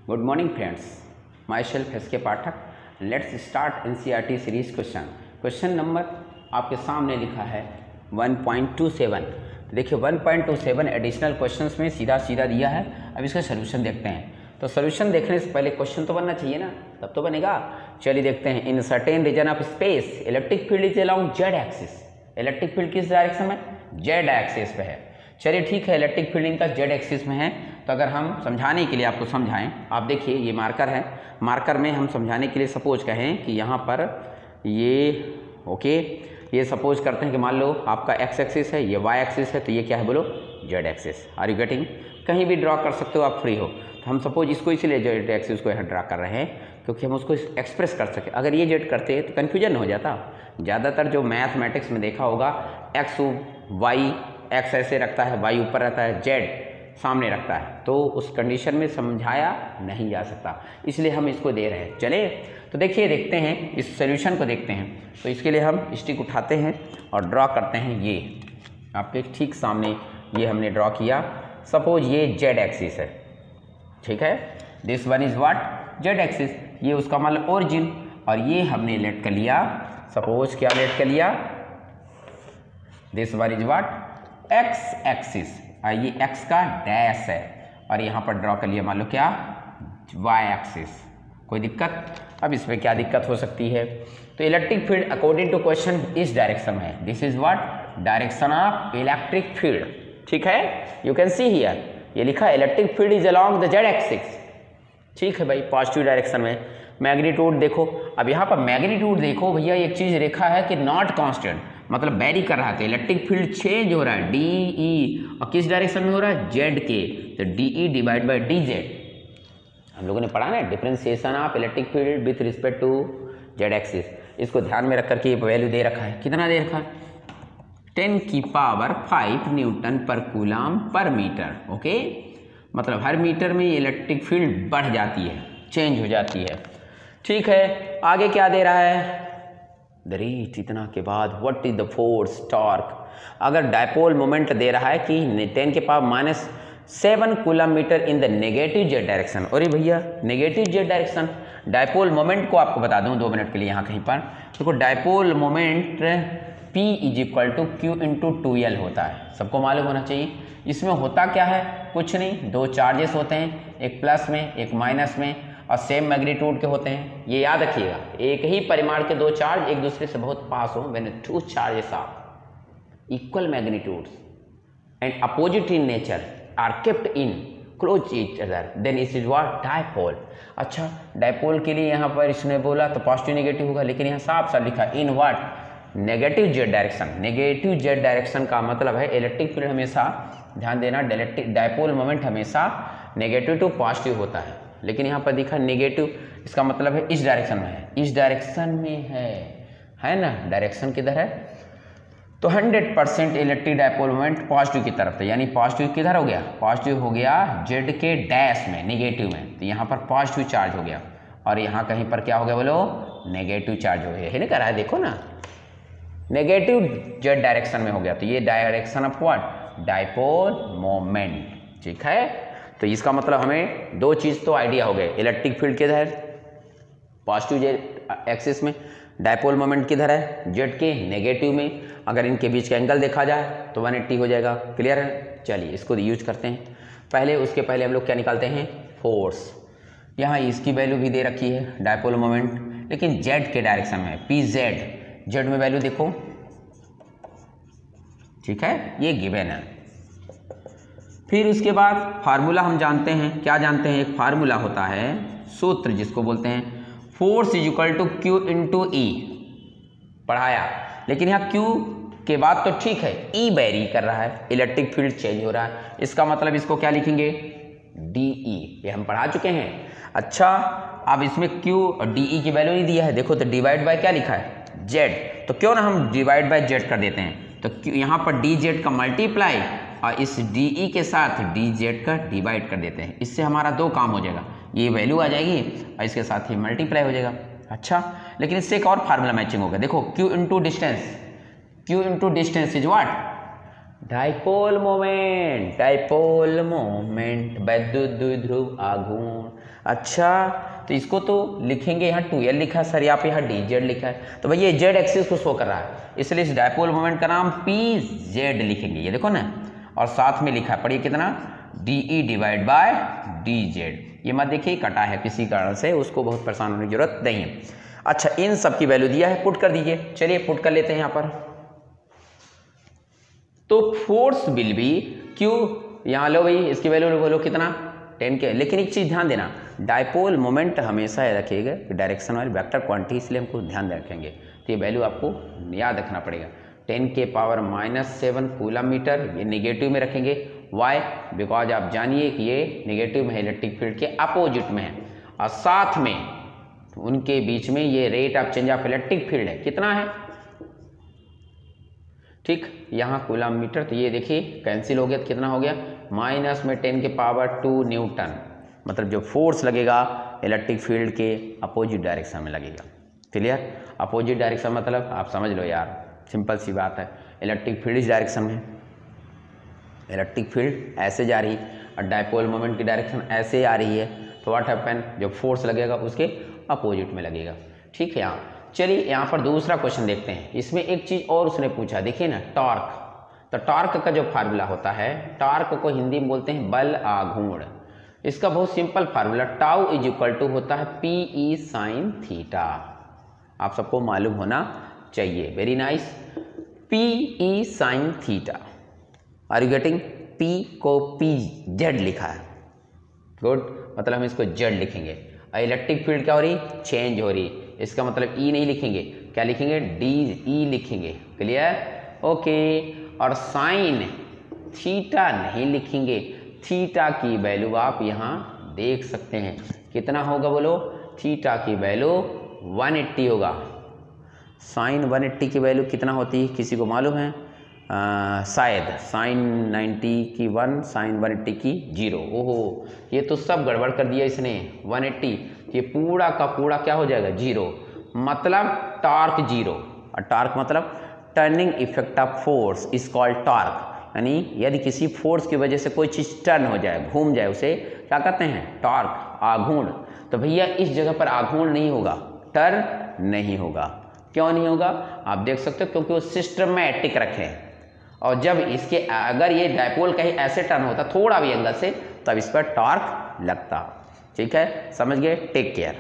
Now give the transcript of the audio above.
Good morning friends, myself S K Pathak. Let's start NCERT series question number आपके सामने लिखा है 1.27। देखिए 1.27 एडिशनल क्वेश्चंस में सीधा दिया है। अब इसका सोल्यूशन देखते हैं। तो सोल्यूशन देखने से पहले क्वेश्चन तो बनना चाहिए ना, तब तो बनेगा। चलिए देखते हैं। In certain region of space electric field is along Z axis. Electric field किस डायरेक्शन में? जेड एक्सिस पे है। चलिए ठीक है, इलेक्ट्रिक फील्ड इनका जेड एक्सिस में है। तो अगर हम समझाने के लिए आपको समझाएं, आप देखिए ये मार्कर है। मार्कर में हम समझाने के लिए सपोज कहें कि यहाँ पर ये ओके, ये सपोज करते हैं कि मान लो आपका एक्स एक्सिस है, ये वाई एक्सिस है, तो ये क्या है बोलो? Z axis. Are you getting? कहीं भी ड्रॉ कर सकते हो आप, फ्री हो। तो हम सपोज इसको इसीलिए जेड एक्सिस को यहाँ ड्रा कर रहे हैं क्योंकि हम उसको एक्सप्रेस कर सकें। अगर ये जेड करते तो कन्फ्यूजन हो जाता। ज़्यादातर जो मैथमेटिक्स में देखा होगा, एक्स वाई, एक्स ऐसे रखता है, वाई ऊपर रहता है, जेड सामने रखता है, तो उस कंडीशन में समझाया नहीं जा सकता, इसलिए हम इसको दे रहे हैं। चले तो देखिए, देखते हैं इस सोल्यूशन को देखते हैं। तो इसके लिए हम स्टिक उठाते हैं और ड्रॉ करते हैं। ये आपके ठीक सामने ये हमने ड्रॉ किया। सपोज ये जेड एक्सिस है, ठीक है। This one is what? Z axis. ये उसका मतलब ओरिजिन, और ये हमने लेट कर लिया। सपोज क्या लेट कर लिया? This one is what? X axis. ये एक्स का डैश है, और यहाँ पर ड्रॉ कर लिया मान लो क्या? Y axis. कोई दिक्कत? अब इसमें क्या दिक्कत हो सकती है? तो electric field according to question इस डायरेक्शन में है। This is what? Direction of electric field, ठीक है। यू कैन सी हियर, ये लिखा है electric field is along the Z axis. ठीक है भाई, पॉजिटिव डायरेक्शन में। मैग्नीट्यूड देखो, अब यहाँ पर मैग्नीट्यूड देखो भैया, एक चीज़ रेखा है कि नॉट कांस्टेंट, मतलब वेरी कर रहा था। इलेक्ट्रिक फील्ड चेंज हो रहा है, डी ई, और किस डायरेक्शन में हो रहा है? जेड के। तो D E divide by D Z, हम लोगों ने पढ़ा ना, differentiation of electric field with respect to Z axis. इसको ध्यान में रख करके ये वैल्यू दे रखा है। कितना दे रखा है? 10⁵ न्यूटन पर कूलम पर मीटर। ओके, मतलब हर मीटर में इलेक्ट्रिक फील्ड बढ़ जाती है, चेंज हो जाती है। ठीक है, आगे क्या दे रहा है? द रीच, इतना के बाद what is the force torque. अगर डायपोल मोमेंट दे रहा है कि 10⁻⁷ coulomb metre in the negative Z direction. अरे भैया, negative Z direction, dipole moment को आपको बता दूं 2 मिनट के लिए यहाँ कहीं पर। देखो dipole moment P = Q × 2L होता है, सबको मालूम होना चाहिए। इसमें होता क्या है? कुछ नहीं, 2 चार्जेस होते हैं, एक प्लस में एक माइनस में, और सेम मैग्नीट्यूड के होते हैं। ये याद रखिएगा, एक ही परिमाण के 2 चार्ज एक दूसरे से बहुत पास हो, when 2 charges of equal magnitudes and opposite in nature are kept in close each other, then it is what? Dipole. अच्छा, डायपोल के लिए यहाँ पर इसने बोला तो पॉजिटिव नेगेटिव होगा, लेकिन यहाँ साफ साफ लिखा in what? Negative Z direction. Negative Z direction का मतलब है इलेक्ट्रिक फील्ड हमेशा, ध्यान देना, डायपोल मोमेंट हमेशा नेगेटिव टू पॉजिटिव होता है। लेकिन यहाँ पर दिखा नेगेटिव, इसका मतलब है इस डायरेक्शन में है, इस डायरेक्शन में है ना? डायरेक्शन किधर है? तो 100% इलेक्ट्रिक डायपोल मोमेंट पॉजिटिव की तरफ है, यानी पॉजिटिव किधर हो गया? पॉजिटिव हो गया जेड के डैश में, नेगेटिव में। तो यहाँ पर पॉजिटिव चार्ज हो गया, और यहाँ कहीं पर क्या हो गया बोलो? नेगेटिव चार्ज हो गया। है ना, कह रहा है, देखो ना, नेगेटिव जेड डायरेक्शन में हो गया। तो ये direction of what? Dipole moment, ठीक है। तो इसका मतलब हमें 2 चीज़ तो आइडिया हो गए। इलेक्ट्रिक फील्ड किधर है? पॉजिटिव जेड एक्सिस में। डायपोल मोमेंट किधर है? जेड के नेगेटिव में। अगर इनके बीच का एंगल देखा जाए तो 180 हो जाएगा। क्लियर है? चलिए इसको यूज करते हैं। पहले उसके पहले हम लोग क्या निकालते हैं? फोर्स। यहाँ इसकी वैल्यू भी दे रखी है, डायपोल मोमेंट, लेकिन जेड के डायरेक्शन में, पी जेड। जेड में वैल्यू देखो, ठीक है, ये गिवन है। फिर उसके बाद फार्मूला हम जानते हैं। क्या जानते हैं? एक फार्मूला होता है, सूत्र जिसको बोलते हैं फोर्स = Q × E। पढ़ाया, लेकिन यहाँ Q के बाद तो ठीक है, E वेरी कर रहा है, इलेक्ट्रिक फील्ड चेंज हो रहा है। इसका मतलब इसको क्या लिखेंगे? DE। ये हम पढ़ा चुके हैं। अच्छा, अब इसमें Q और DE की वैल्यू नहीं दिया है, देखो तो डिवाइड बाय क्या लिखा है? Z। तो क्यों ना हम डिवाइड बाय Z कर देते हैं। तो यहाँ पर DZ का मल्टीप्लाई और इस DE के साथ DZ का डिवाइड कर देते हैं। इससे हमारा 2 काम हो जाएगा, ये वैल्यू आ जाएगी और इसके साथ ही मल्टीप्लाई हो जाएगा। अच्छा, लेकिन इससे एक और फार्मूला मैचिंग होगा। देखो Q × distance, Q × distance is what? Dipole moment, dipole moment, वैद्युत द्विध्रुव आघूर्ण। अच्छा, तो इसको तो लिखेंगे, यहाँ 2L लिखा है सर, यहाँ पे यहाँ dz लिखा है, तो भैया z एक्सिस को शो कर रहा है, इसलिए इस डाइपोल मोमेंट का नाम pz लिखेंगे, ये देखो ना, और साथ में लिखा है, पढ़िए कितना, de डिवाइड बाय dz। ये मत देखिए कटा है किसी कारण से, उसको बहुत परेशान होने की जरूरत नहीं है। अच्छा, इन सब की वैल्यू दिया है, पुट कर दीजिए। चलिए पुट कर लेते हैं यहाँ पर। तो फोर्स विल बी क्यू, यहाँ लो भाई, इसकी वैल्यू बोलो कितना, 10 के। लेकिन एक चीज़ ध्यान देना, डाइपोल मोमेंट हमेशा रखिएगा डायरेक्शन वाली वेक्टर क्वांटिटी, इसलिए हमको ध्यान रखेंगे, तो ये वैल्यू आपको याद रखना पड़ेगा। 10 के पावर -7 कूलम मीटर, ये निगेटिव में रखेंगे। वाई, बिकॉज आप जानिए कि ये निगेटिव में है, इलेक्ट्रिक फील्ड के अपोजिट में है, और साथ में उनके बीच में ये rate of change of electric field है, कितना है, ठीक, यहाँ कूलम मीटर, तो ये देखिए कैंसिल हो गया, तो कितना हो गया, माइनस में 10 के पावर 2 न्यूटन, मतलब जो फोर्स लगेगा इलेक्ट्रिक फील्ड के अपोजिट डायरेक्शन में लगेगा। क्लियर, अपोजिट डायरेक्शन मतलब आप समझ लो यार, सिंपल सी बात है, इलेक्ट्रिक फील्ड इस डायरेक्शन में, इलेक्ट्रिक फील्ड ऐसे जा रही और डाइपोल मोमेंट की डायरेक्शन ऐसे आ रही है, तो व्हाट हैपन, जो फोर्स लगेगा उसके अपोजिट में लगेगा। ठीक है, यहाँ चलिए यहाँ पर दूसरा क्वेश्चन देखते हैं। इसमें एक चीज़ और उसने पूछा, देखिए ना, टॉर्क, तो टॉर्क का जो फार्मूला होता है, टॉर्क को हिंदी में बोलते हैं बल आघूर्ण। इसका बहुत simple formula, tau is equal to होता है PE sin थीटा, आप सबको मालूम होना चाहिए। Very nice, PE sin theta, are you getting, P को PZ लिखा है, गुड, मतलब हम इसको Z लिखेंगे। इलेक्ट्रिक फील्ड क्या हो रही, चेंज हो रही, इसका मतलब E नहीं लिखेंगे, क्या लिखेंगे, DE लिखेंगे। Clear, okay. और साइन थीटा नहीं लिखेंगे, थीटा की वैल्यू आप यहाँ देख सकते हैं, कितना होगा बोलो, थीटा की वैल्यू 180 होगा। साइन 180 की वैल्यू कितना होती है, किसी को मालूम है, शायद साइन 90 की 1, साइन 180 की 0। ओहो, ये तो सब गड़बड़ कर दिया इसने, 180, ये पूरा का पूरा क्या हो जाएगा, 0, मतलब टॉर्क 0, और टॉर्क मतलब turning effect of force is called torque, यानी यदि किसी फोर्स की वजह से कोई चीज़ टर्न हो जाए, घूम जाए, उसे क्या कहते हैं, टॉर्क, आघूर्ण। तो भैया इस जगह पर आघूर्ण नहीं होगा, टर्न नहीं होगा, क्यों नहीं होगा, आप देख सकते हो, क्योंकि वो सिस्टमैटिक रखे हैं, और जब इसके अगर ये डाइपोल कहीं ऐसे टर्न होता थोड़ा भी एंगल से, तब इस पर टॉर्क लगता। ठीक है, समझ गए, टेक केयर।